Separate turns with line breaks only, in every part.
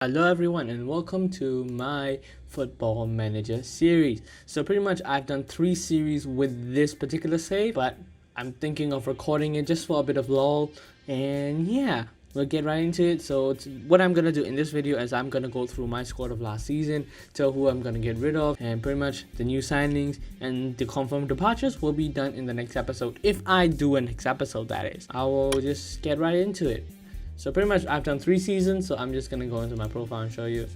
Hello everyone and welcome to my football manager series. So pretty much I've done 3 series with this particular save, but I'm thinking of recording it just for a bit of lull, and yeah, we'll get right into it. So what I'm gonna do in this video is I'm gonna go through my squad of last season, tell who I'm gonna get rid of, and pretty much the new signings and the confirmed departures will be done in the next episode. If I do a next episode, that is. I will just get right into it. So pretty much I've done 3 seasons, so I'm just gonna go into my profile and show you.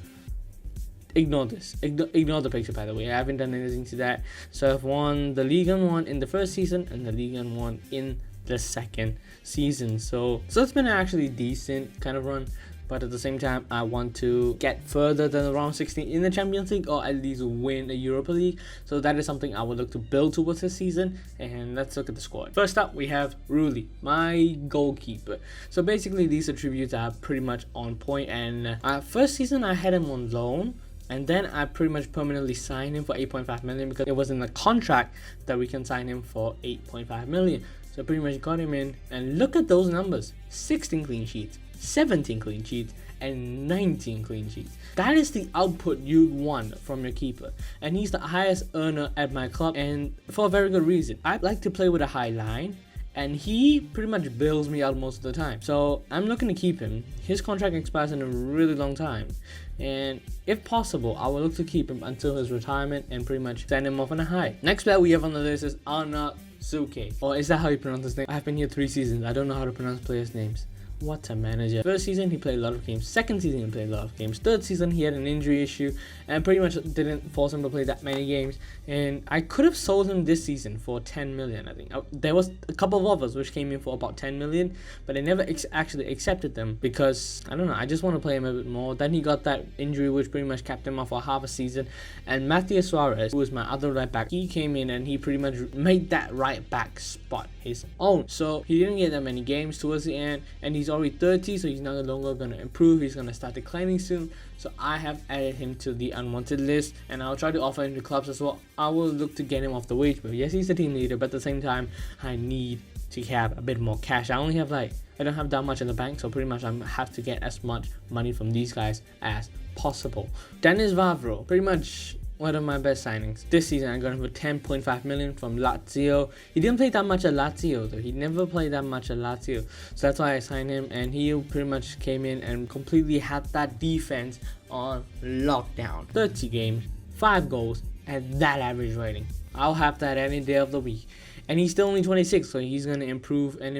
Ignore this. Ignore the picture, by the way. I haven't done anything to that. So I've won the Ligue 1 in the first season and the Ligue 1 in the second season. So it's been an actually decent kind of run. But at the same time, I want to get further than the round 16 in the Champions League, or at least win a Europa League. So that is something I will look to build towards this season. And let's look at the squad. First up, we have Rulli, my goalkeeper. So basically, these attributes are pretty much on point. And first season, I had him on loan. And then I pretty much permanently signed him for 8.5 million because it was in the contract that we can sign him for 8.5 million. So pretty much got him in. And look at those numbers. 16 clean sheets. 17 clean sheets and 19 clean sheets. That is the output you'd want from your keeper, and he's the highest earner at my club, and for a very good reason. I like to play with a high line, and he pretty much bails me out most of the time. So I'm looking to keep him. His contract expires in a really long time, and if possible, I will look to keep him until his retirement and pretty much send him off on a high. Next player we have on the list is Suke. Or is that how you pronounce his name? I've been here 3 seasons. I don't know how to pronounce players' names. What a manager. First season he played a lot of games, second season he played a lot of games, third season he had an injury issue and pretty much didn't force him to play that many games, and I could have sold him this season for 10 million. I think there was a couple of offers which came in for about 10 million, but I never actually accepted them because I don't know, I just want to play him a bit more. Then he got that injury which pretty much kept him off for half a season, and Matthias Suarez, who was my other right back, he came in and he pretty much made that right back spot his own. So he didn't get that many games towards the end, and he's already 30, so he's no longer going to improve. He's going to start declining soon. So I have added him to the unwanted list, and I'll try to offer him to clubs as well. I will look to get him off the wage bill. Yes, he's the team leader, but at the same time, I need to have a bit more cash. I don't have that much in the bank, so pretty much I have to get as much money from these guys as possible. Dennis Vavro, pretty much one of my best signings. This season I got him for 10.5 million from Lazio. He didn't play that much at Lazio though. He never played that much at Lazio. So that's why I signed him, and he pretty much came in and completely had that defense on lockdown. 30 games, 5 goals, and that average rating. I'll have that any day of the week. And he's still only 26, so he's going to improve, and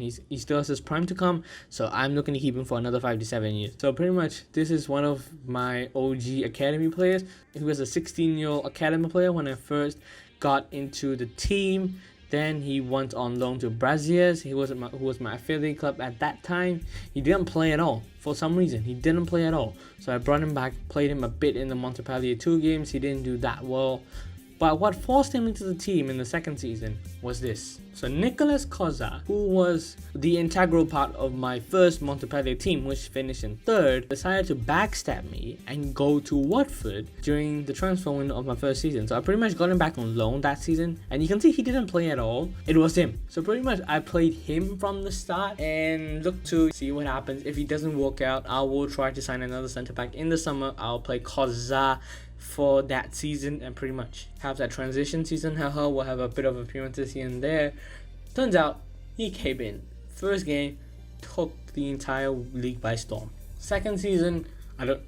he still has his prime to come, so I'm looking to keep him for another 5 to 7 years. So pretty much, this is one of my OG academy players. He was a 16-year-old academy player when I first got into the team. Then he went on loan to Braziers, who was my affiliate club at that time. He didn't play at all. For some reason, he didn't play at all. So I brought him back, played him a bit in the Montpellier 2 games. He didn't do that well. But what forced him into the team in the second season was this. So Nicolas Koza, who was the integral part of my first Montpellier team, which finished in 3rd, decided to backstab me and go to Watford during the transfer window of my first season. So I pretty much got him back on loan that season, and you can see he didn't play at all. It was him. So pretty much I played him from the start and look to see what happens. If he doesn't work out, I will try to sign another centre back in the summer. I'll play Koza for that season and pretty much have that transition season. We'll have a bit of appearances here and there. Turns out he came in. First game, took the entire league by storm. Second season,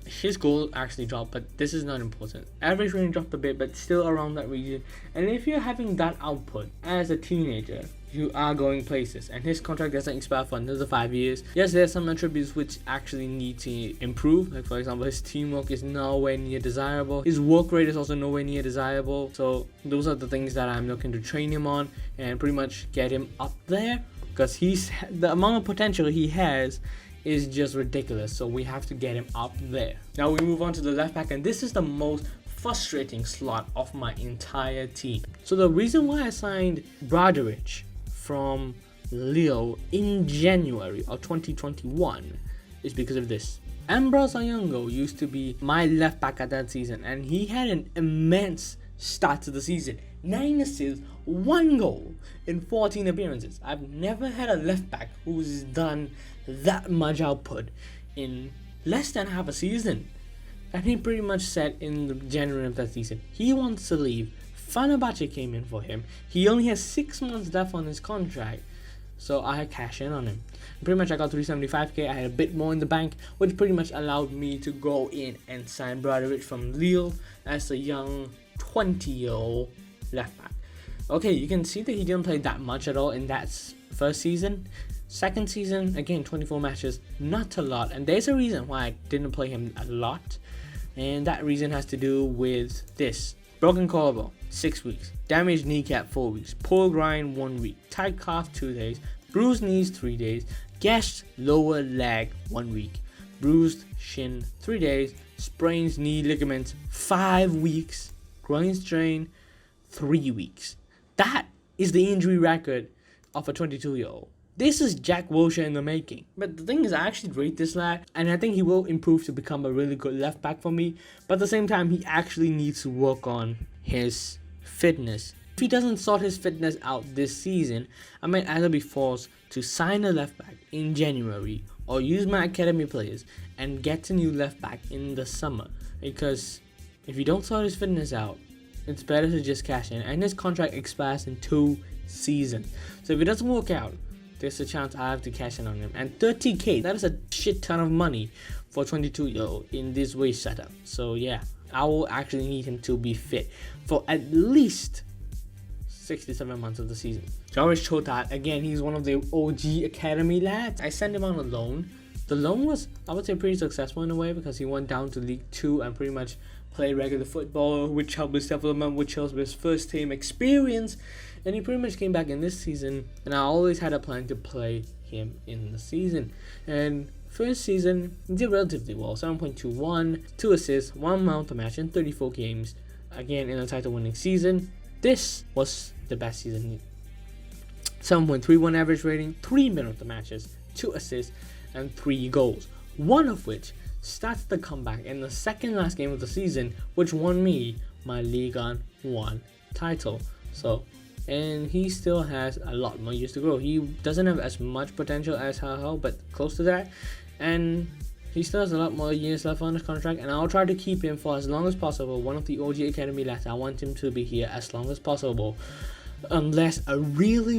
his goal actually dropped, but this is not important. Average rating dropped a bit, but still around that region. And if you're having that output as a teenager, you are going places, and his contract doesn't expire for another 5 years. Yes, there's some attributes which actually need to improve, like for example, his teamwork is nowhere near desirable. His work rate is also nowhere near desirable. So those are the things that I'm looking to train him on and pretty much get him up there, because the amount of potential he has is just ridiculous. So we have to get him up there. Now we move on to the left back, and this is the most frustrating slot of my entire team. So the reason why I signed Bradovich from Lille in January of 2021 is because of this. Ambrose Ayongo used to be my left back at that season, and he had an immense start to the season. 9 assists, 1 goal in 14 appearances. I've never had a left back who's done that much output in less than half a season. And he pretty much said in the January of that season, he wants to leave. Fenerbahce came in for him. He only has 6 months left on his contract. So I cashed in on him. Pretty much I got 375k. I had a bit more in the bank, which pretty much allowed me to go in and sign Bradovic from Lille as a young 20-year-old left back. Okay, you can see that he didn't play that much at all in that first season. Second season, again, 24 matches, not a lot. And there's a reason why I didn't play him a lot. And that reason has to do with this. Broken collarbone, 6 weeks. Damaged kneecap, 4 weeks. Pulled groin, 1 week. Tight calf, 2 days. Bruised knees, 3 days. Gashed lower leg, 1 week. Bruised shin, 3 days. Sprains knee ligaments, 5 weeks. Groin strain, 3 weeks. That is the injury record of a 22-year-old. This is Jack Wilshere in the making. But the thing is, I actually rate this lad, and I think he will improve to become a really good left back for me. But at the same time, he actually needs to work on his fitness. If he doesn't sort his fitness out this season, I might either be forced to sign a left back in January or use my academy players and get a new left back in the summer. Because if you don't sort his fitness out, it's better to just cash in. And his contract expires in 2 seasons. So if it doesn't work out, there's a chance I have to cash in on him. And 30k, that is a shit ton of money for a 22-year-old in this wage setup. So yeah, I will actually need him to be fit for at least 67 months of the season. Joris Chotat, again, he's one of the OG academy lads. I sent him on a loan. The loan was, I would say, pretty successful in a way because he went down to League 2 and pretty much played regular football, which helped his development, which helped his first team experience. And he pretty much came back in this season, and I always had a plan to play him in the season. And first season, he did relatively well, 7.21, 2 assists, 1 man of the match in 34 games. Again, in a title-winning season, this was the best season. 7.31 average rating, 3 men of the matches, 2 assists, and 3 goals. One of which starts the comeback in the second last game of the season, which won me my Ligue 1 title. So, and he still has a lot more years to grow. He doesn't have as much potential as Hao, but close to that. And he still has a lot more years left on his contract, and I'll try to keep him for as long as possible. One of the OG Academy lads, I want him to be here as long as possible. Unless a really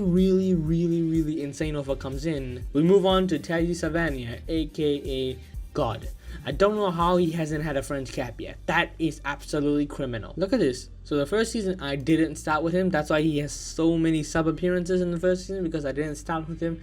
insane offer comes in. We move on to Teddy Savania, aka God. I don't know how he hasn't had a French cap yet. That is absolutely criminal. Look at this. So the first season I didn't start with him. That's why he has so many sub appearances in the first season, because I didn't start with him.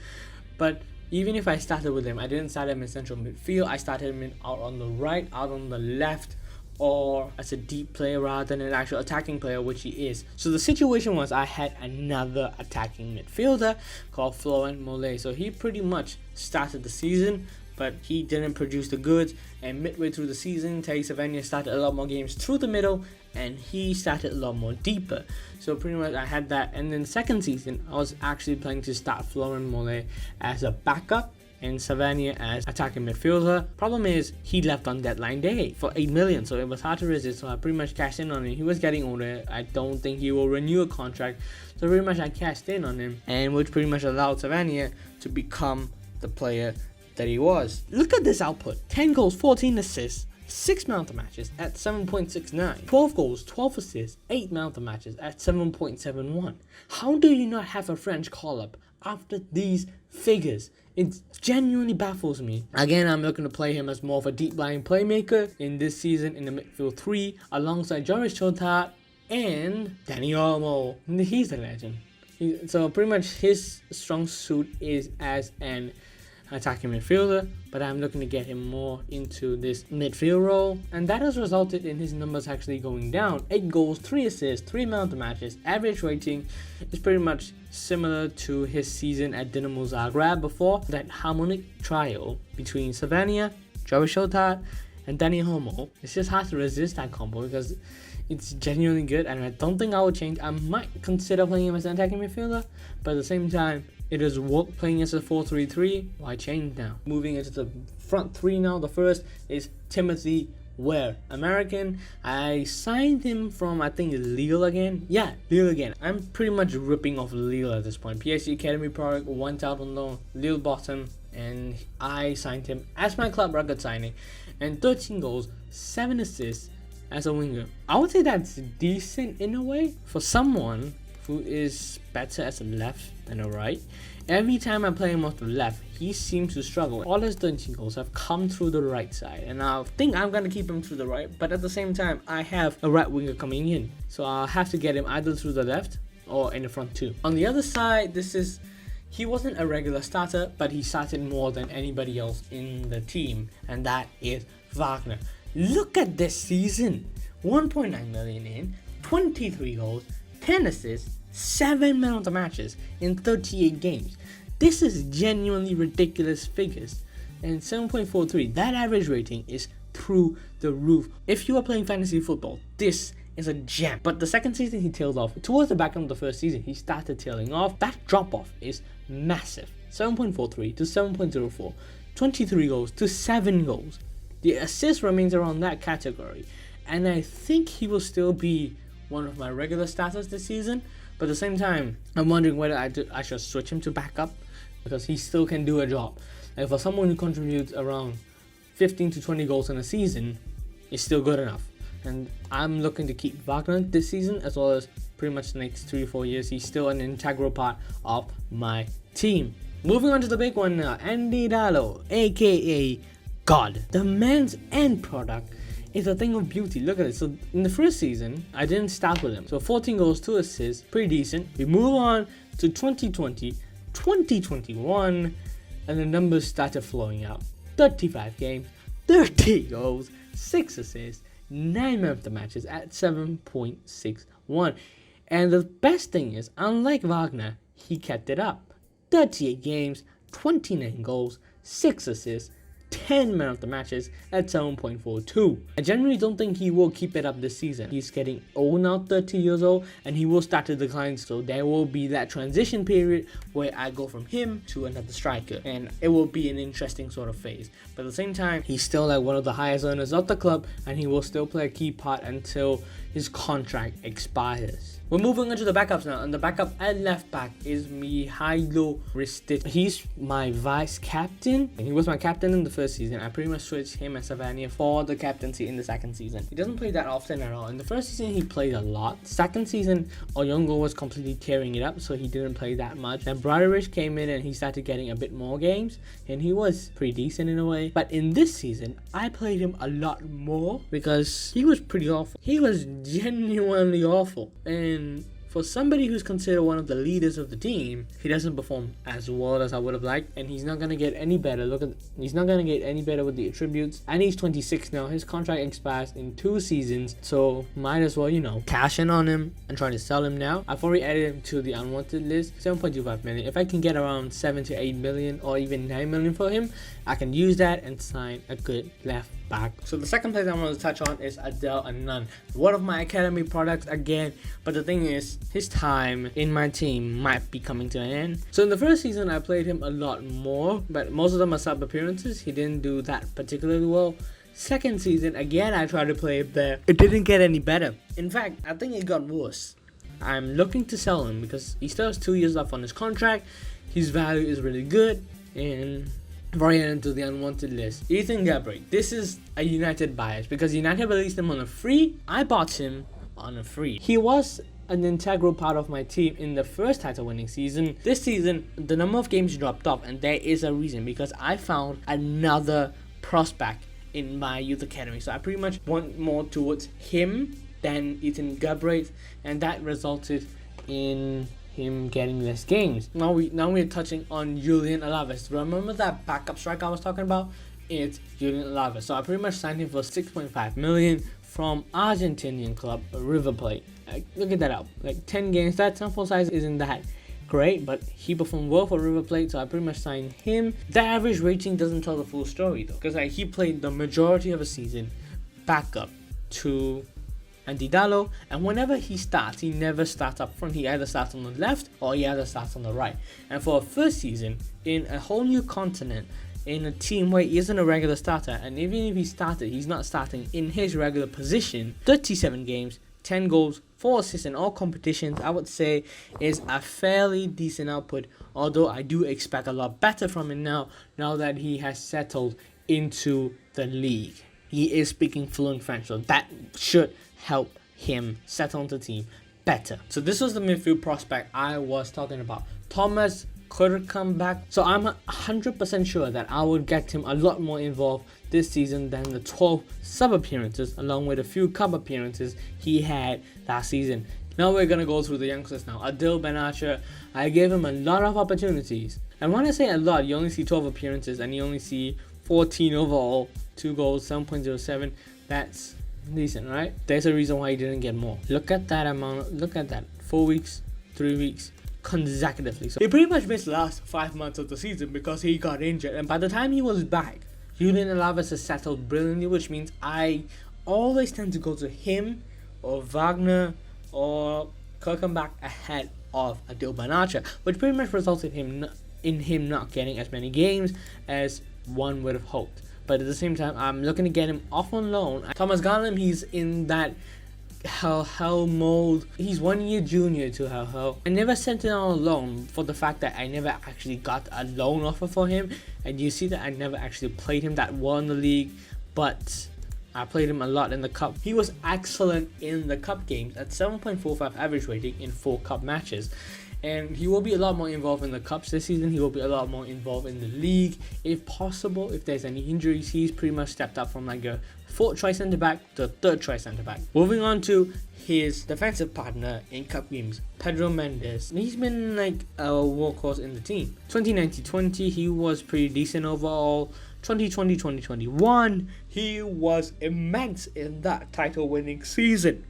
But even if I started with him, I didn't start him in central midfield. I started him out on the right, out on the left, or as a deep player rather than an actual attacking player, which he is. So the situation was I had another attacking midfielder called Florent Mollet. So he pretty much started the season, but he didn't produce the goods. And midway through the season, Teddy Savania started a lot more games through the middle, and he started a lot more deeper. So pretty much I had that. And then second season, I was actually planning to start Florent Mollet as a backup and Savania as attacking midfielder. Problem is, he left on deadline day for 8 million, so it was hard to resist. So I pretty much cashed in on him. He was getting older. I don't think he will renew a contract. So pretty much I cashed in on him, and which pretty much allowed Savania to become the player that he was. Look at this output: 10 goals, 14 assists, 6 man of the matches at 7.69, 12 goals, 12 assists, 8 man of the matches at 7.71. How do you not have a French call-up after these figures? It genuinely baffles me. Again, I'm looking to play him as more of a deep-lying playmaker in this season in the midfield 3 alongside Joris Chotat and Dani Olmo. He's a legend. So pretty much his strong suit is as an attacking midfielder, but I'm looking to get him more into this midfield role, and that has resulted in his numbers actually going down. 8 goals, 3 assists, 3 man of the matches. Average rating is pretty much similar to his season at Dinamo Zagreb before. That harmonic trio between Savania, Joris Chotat, and Dani Olmo, it's just hard to resist that combo because it's genuinely good, and I don't think I will change. I might consider playing him as an attacking midfielder, but at the same time, it is work playing as a 4-3-3. Why change now? Moving into the front 3 now. The first is Timothy Weah, American. I signed him from, I think, Lille again. Yeah, Lille again. I'm pretty much ripping off Lille at this point. PSG Academy product, went out on loan. Lille bottom, and I signed him as my club record signing, and 13 goals, 7 assists as a winger. I would say that's decent in a way for someone who is better as a left than a right. Every time I play him off the left, he seems to struggle. All his 13 goals have come through the right side, and I think I'm going to keep him through the right, but at the same time, I have a right winger coming in, so I'll have to get him either through the left or in the front too. On the other side, he wasn't a regular starter, but he started more than anybody else in the team, and that is Wagner. Look at this season. 1.9 million in, 23 goals, 10 assists, 7 man of the matches in 38 games. This is genuinely ridiculous figures. And 7.43, that average rating is through the roof. If you are playing fantasy football, this is a gem. But the second season he tailed off. Towards the back end of the first season, he started tailing off. That drop off is massive. 7.43 to 7.04, 23 goals to 7 goals. The assist remains around that category, and I think he will still be one of my regular starters this season. But at the same time, I'm wondering whether I should switch him to backup, because he still can do a job. Like for someone who contributes around 15 to 20 goals in a season, it's still good enough. And I'm looking to keep Wagner this season, as well as pretty much the next 3-4 years. He's still an integral part of my team. Moving on to the big one now, Andy Dallo, aka God. The man's end product is a thing of beauty. Look at it. So in the first season, I didn't start with him. So 14 goals, 2 assists, pretty decent. We move on to 2020, 2021, and the numbers started flowing out. 35 games, 30 goals, 6 assists, 9 man of the matches at 7.61. And the best thing is, unlike Wagner, he kept it up. 38 games, 29 goals, 6 assists, 10 man of the matches at 7.42. I generally don't think he will keep it up this season. He's getting old now, 30 years old, and he will start to decline. So there will be that transition period where I go from him to another striker, and it will be an interesting sort of phase. But at the same time, he's still like one of the highest earners of the club, and he will still play a key part until his contract expires. We're moving on to the backups now, and the backup at left back is Mihailo Ristic. He's my vice captain, and he was my captain in the first season. I pretty much switched him and Savania for the captaincy in the second season. He doesn't play that often at all. In the first season, he played a lot. Second season, Oyongo was completely tearing it up, so he didn't play that much. Then Broderick came in, and he started getting a bit more games, and he was pretty decent in a way. But in this season, I played him a lot more because he was pretty awful. He was genuinely awful, and for somebody who's considered one of the leaders of the team, he doesn't perform as well as I would have liked, and he's not gonna get any better. He's not gonna get any better with the attributes, and he's 26 now. His contract expires in 2 seasons, so might as well, cash in on him and try to sell him now. I've already added him to the unwanted list. 7.25 million. If I can get around 7 to 8 million or even 9 million for him, I can use that and sign a good left back. So the second place I want to touch on is Adel Anand, one of my academy products again, but the thing is, his time in my team might be coming to an end. So in the first season, I played him a lot more, but most of them are sub appearances. He didn't do that particularly well. Second season, again, I tried to play him there. It didn't get any better. In fact, I think it got worse. I'm looking to sell him because he still has 2 years left on his contract. His value is really good, and I've already added to the unwanted list. Ethan Gabriel. This is a United bias because United released him on a free. I bought him on a free. He was an integral part of my team in the first title winning season. This season, the number of games dropped off, and there is a reason, because I found another prospect in my youth academy. So I pretty much went more towards him than Ethan Gabriel, and that resulted in him getting less games. Now we're touching on Julian Alaves. Remember that backup striker I was talking about? It's Julian Alaves. So I pretty much signed him for 6.5 million from Argentinian club River Plate. Look at that out. 10 games. That sample size isn't that great, but he performed well for River Plate, so I pretty much signed him. The average rating doesn't tell the full story though, because he played the majority of a season backup to Andy Dallo, and whenever he starts, he never starts up front. He either starts on the left or he either starts on the right. And for a first season in a whole new continent, in a team where he isn't a regular starter, and even if he started, he's not starting in his regular position. 37 games, 10 goals, 4 assists in all competitions, I would say is a fairly decent output. Although I do expect a lot better from him now that he has settled into the league. He is speaking fluent French, so that should help him settle into the team better. So this was the midfield prospect I was talking about. Thomas could come back, so I'm 100% sure that I would get him a lot more involved this season than the 12 sub appearances, along with a few cup appearances he had last season. Now we're gonna go through the youngsters now. Adil Benacher, I gave him a lot of opportunities, and when I say a lot, you only see 12 appearances and you only see 14 overall, 2 goals, 7.07. That's decent, right? There's a reason why he didn't get more. Look at that amount. Look at that. 4 weeks, 3 weeks consecutively. So he pretty much missed the last 5 months of the season because he got injured, and by the time he was back, Julian Alaves has settled brilliantly, which means I always tend to go to him or Wagner or Kirkenbach ahead of Adil Benacher, which pretty much resulted in him not getting as many games as one would have hoped. But at the same time, I'm looking to get him off on loan. Thomas Garland, he's in that hell mold. He's 1 year junior to hell. I never sent him on loan for the fact that I never actually got a loan offer for him, and you see that I never actually played him that well in the league, but I played him a lot in the cup. He was excellent in the cup games at 7.45 average rating in 4 cup matches. And he will be a lot more involved in the cups this season. He will be a lot more involved in the league. If possible, if there's any injuries, he's pretty much stepped up from like a 4th choice centre back to a 3rd choice centre back. Moving on to his defensive partner in cup games, Pedro Mendes. He's been like a workhorse in the team. 2019-20, he was pretty decent overall. 2020-2021, he was immense in that title-winning season.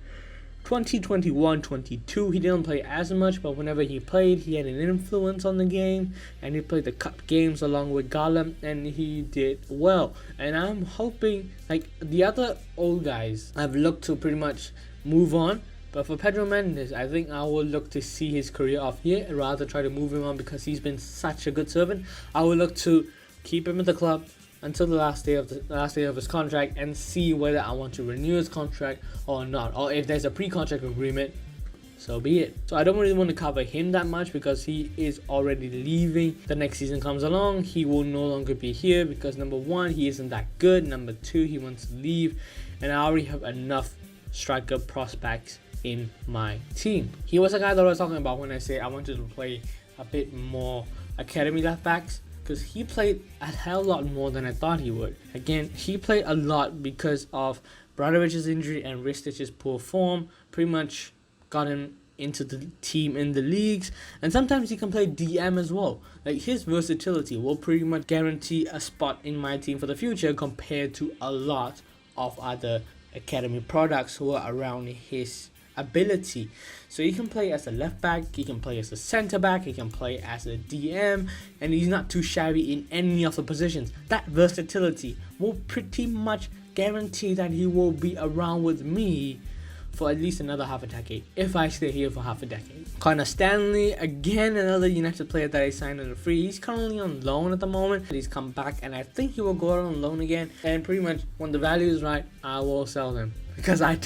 2021-22, he didn't play as much, but whenever he played, he had an influence on the game, and he played the cup games along with Garland, and he did well. And I'm hoping, like the other old guys, I've looked to pretty much move on, but for Pedro Mendes, I think I will look to see his career off here and rather try to move him on because he's been such a good servant. I will look to keep him at the club until the last day of his contract and see whether I want to renew his contract or not, or if there's a pre-contract agreement, so be it. So I don't really want to cover him that much because he is already leaving. The next season comes along, he will no longer be here because number 1, he isn't that good, number 2, he wants to leave, and I already have enough striker prospects in my team. He was a guy that I was talking about when I say I wanted to play a bit more academy left backs, because he played a hell lot more than I thought he would. Again, he played a lot because of Bradovich's injury and Ristich's poor form. Pretty much got him into the team in the leagues, and sometimes he can play DM as well. Like his versatility will pretty much guarantee a spot in my team for the future compared to a lot of other academy products who are around his ability. So he can play as a left back, he can play as a centre back, he can play as a DM, and he's not too shabby in any of the positions. That versatility will pretty much guarantee that he will be around with me for at least another half a decade, if I stay here for half a decade. Connor Stanley, again another United player that I signed on a free. He's currently on loan at the moment, but he's come back and I think he will go out on loan again, and pretty much when the value is right, I will sell him. Because I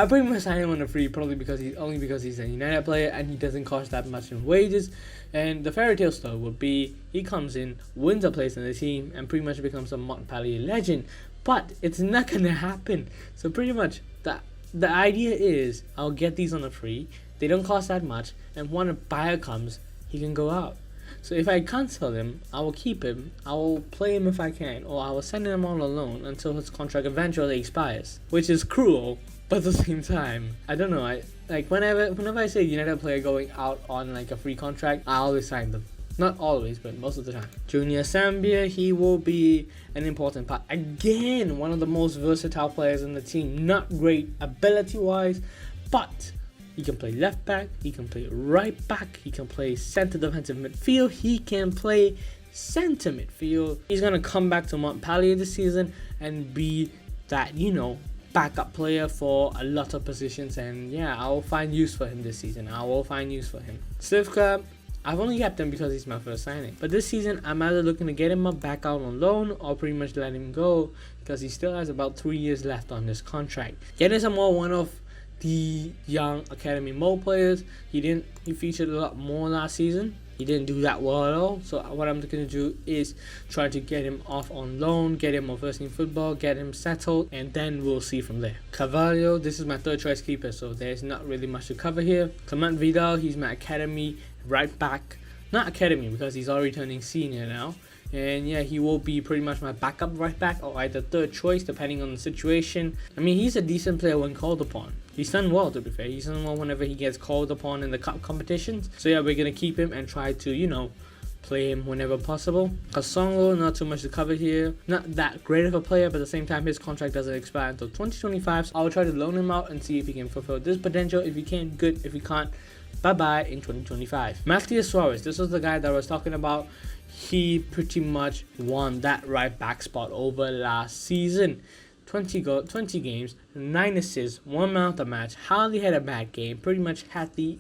pretty much signed him on a free, probably because he's a United player and he doesn't cost that much in wages. And the fairy tale story would be he comes in, wins a place in the team, and pretty much becomes a Montpellier legend. But it's not gonna happen. So pretty much the idea is I'll get these on a free. They don't cost that much, and when a buyer comes, he can go out. So if I can't sell him, I will keep him, I will play him if I can, or I will send him on a loan until his contract eventually expires. Which is cruel, but at the same time, I don't know, whenever I say United player going out on like a free contract, I always sign them. Not always, but most of the time. Junior Sambia, he will be an important part. Again, one of the most versatile players in the team. Not great ability-wise, but he can play left back, he can play right back, he can play center defensive midfield, he can play center midfield. He's going to come back to Montpellier this season and be that, backup player for a lot of positions. And yeah, I will find use for him this season. Slivka, I've only kept him because he's my first signing. But this season, I'm either looking to get him back out on loan or pretty much let him go because he still has about 3 years left on this contract. Getting some more one-off the young academy mode players. He featured a lot more last season. He didn't do that well at all. So what I'm looking to do is try to get him off on loan, get him on first team football, get him settled, and then we'll see from there. Carvalho, this is my third choice keeper, so there's not really much to cover here. Clement Vidal, he's my academy right back. Not academy because he's already turning senior now. And yeah, he will be pretty much my backup right back or either third choice depending on the situation. I mean, he's a decent player when called upon. He's done well, to be fair. He's done well whenever he gets called upon in the cup competitions. So yeah, we're going to keep him and try to, play him whenever possible. Kasongo, not too much to cover here. Not that great of a player, but at the same time, his contract doesn't expire until 2025. So I'll try to loan him out and see if he can fulfill this potential. If he can, good. If he can't, bye-bye in 2025. Matheus Suarez, this was the guy that I was talking about. He pretty much won that right back spot over last season. 20 games, 9 assists, 1 man of the match, hardly had a bad game, pretty much had the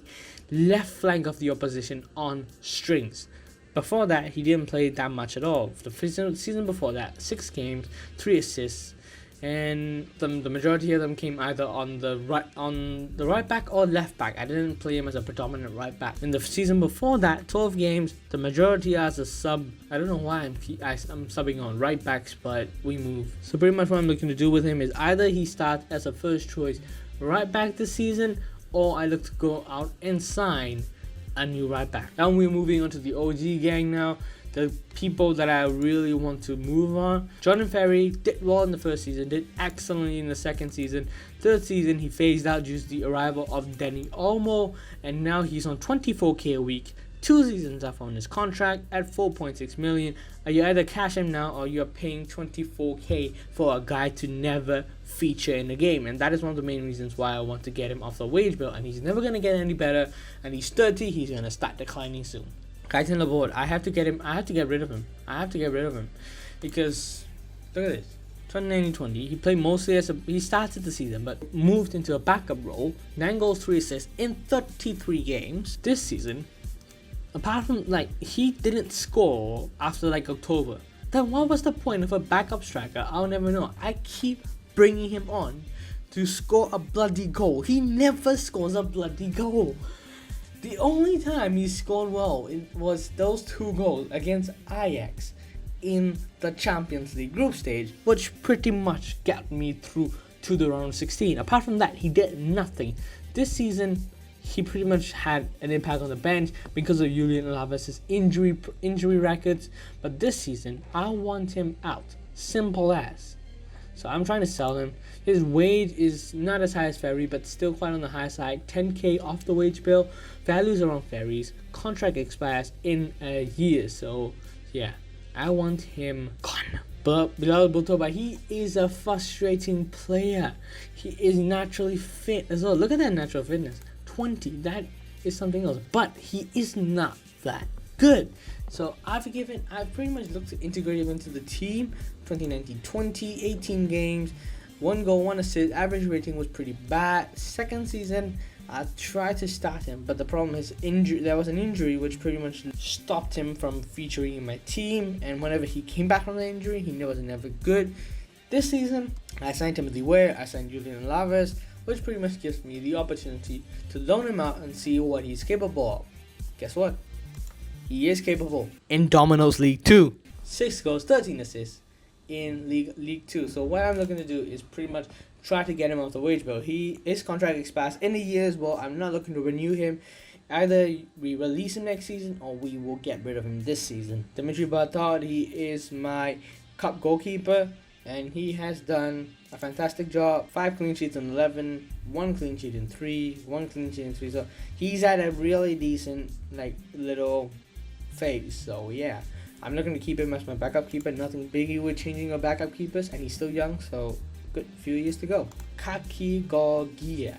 left flank of the opposition on strings. Before that, he didn't play that much at all. The season before that, 6 games, 3 assists, and the majority of them came either on the right back or left back. I didn't play him as a predominant right back. In the season before that, 12 games, the majority as a sub. I don't know why I'm subbing on right backs, but we move. So pretty much what I'm looking to do with him is either he starts as a first choice right back this season, or I look to go out and sign a new right back. Now we're moving on to the OG gang now. The people that I really want to move on. Jordan Ferry did well in the first season, did excellently in the second season. Third season, he phased out due to the arrival of Danny Olmo, and now he's on 24k a week. 2 seasons left on his contract at 4.6 million. You either cash him now or you're paying 24k for a guy to never feature in the game, and that is one of the main reasons why I want to get him off the wage bill. And he's never gonna get any better. And he's 30. He's gonna start declining soon. Kaizen Laborde, I have to get rid of him because look at this. 2019-20, he played mostly he started the season but moved into a backup role. 9 goals, 3 assists in 33 games this season. Apart from he didn't score after October. Then what was the point of a backup striker? I'll never know. I keep bringing him on to score a bloody goal. He never scores a bloody goal. The only time he scored well was those 2 goals against Ajax in the Champions League group stage, which pretty much got me through to the round 16. Apart from that, he did nothing. This season, he pretty much had an impact on the bench because of Julian Alaves' injury records. But this season, I want him out. Simple as. So I'm trying to sell him. His wage is not as high as Ferry, but still quite on the high side. 10k off the wage bill. Values around Ferry's. Contract expires in a year. So yeah, I want him gone. But Bilal Botoba, he is a frustrating player. He is naturally fit as well. Look at that natural fitness. 20. That is something else. But he is not that good. So I've pretty much looked to integrate him into the team. 2019-20, 18 games, 1 goal, 1 assist. Average rating was pretty bad. Second season, I tried to start him, but the problem is there was an injury which pretty much stopped him from featuring in my team. And whenever he came back from the injury, he was never good. This season, I signed Timothy Ware, I signed Julian Alaves, which pretty much gives me the opportunity to loan him out and see what he's capable of. Guess what? He is capable. In Domino's League 2. 6 goals, 13 assists in League 2. So what I'm looking to do is pretty much try to get him off the wage bill. His contract expires in a year as well. I'm not looking to renew him. Either we release him next season or we will get rid of him this season. Dimitri Bartard, he is my cup goalkeeper, and he has done a fantastic job. 5 clean sheets in 11, 1 clean sheet in 3, 1 clean sheet in 3. So he's had a really decent little phase. So yeah, I'm looking to keep him as my backup keeper. Nothing biggie with changing our backup keepers, and he's still young, so good few years to go. Kaki Gorgia,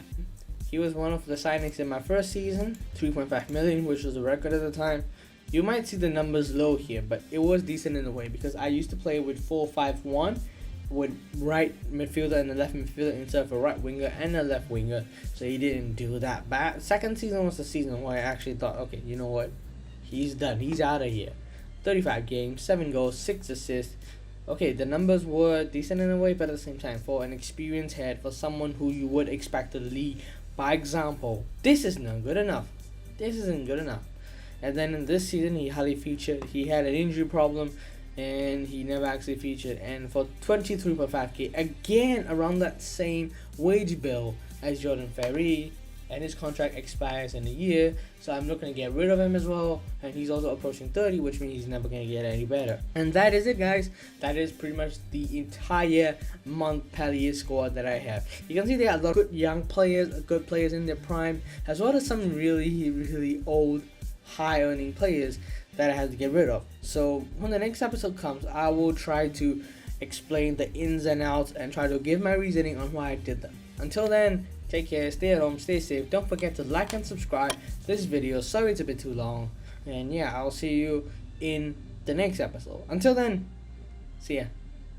he was one of the signings in my first season. 3.5 million, which was the record at the time. You might see the numbers low here, but it was decent in a way because I used to play with 4-5-1 with right midfielder and a left midfielder instead of a right winger and a left winger, so he didn't do that bad. Second season was the season where I actually thought, okay, you know what, he's done, he's out of here. 35 games, 7 goals, 6 assists, Okay, the numbers were decent in a way, but at the same time, for an experienced head, for someone who you would expect to lead by example, this is not good enough. This isn't good enough. And then in this season, he hardly featured. He had an injury problem, and he never actually featured. And for 23.5k, again around that same wage bill as Jordan Ferry, and his contract expires in a year, so I'm looking to get rid of him as well. And he's also approaching 30, which means he's never going to get any better. And that is it, guys. That is pretty much the entire Montpellier squad that I have. You can see they have a lot of good young players, good players in their prime, as well as some really old, high-earning players that I have to get rid of. So when the next episode comes, I will try to explain the ins and outs and try to give my reasoning on why I did them. Until then, take care, stay at home, stay safe. Don't forget to like and subscribe to this video. Sorry it's a bit too long. And yeah, I'll see you in the next episode. Until then, see ya.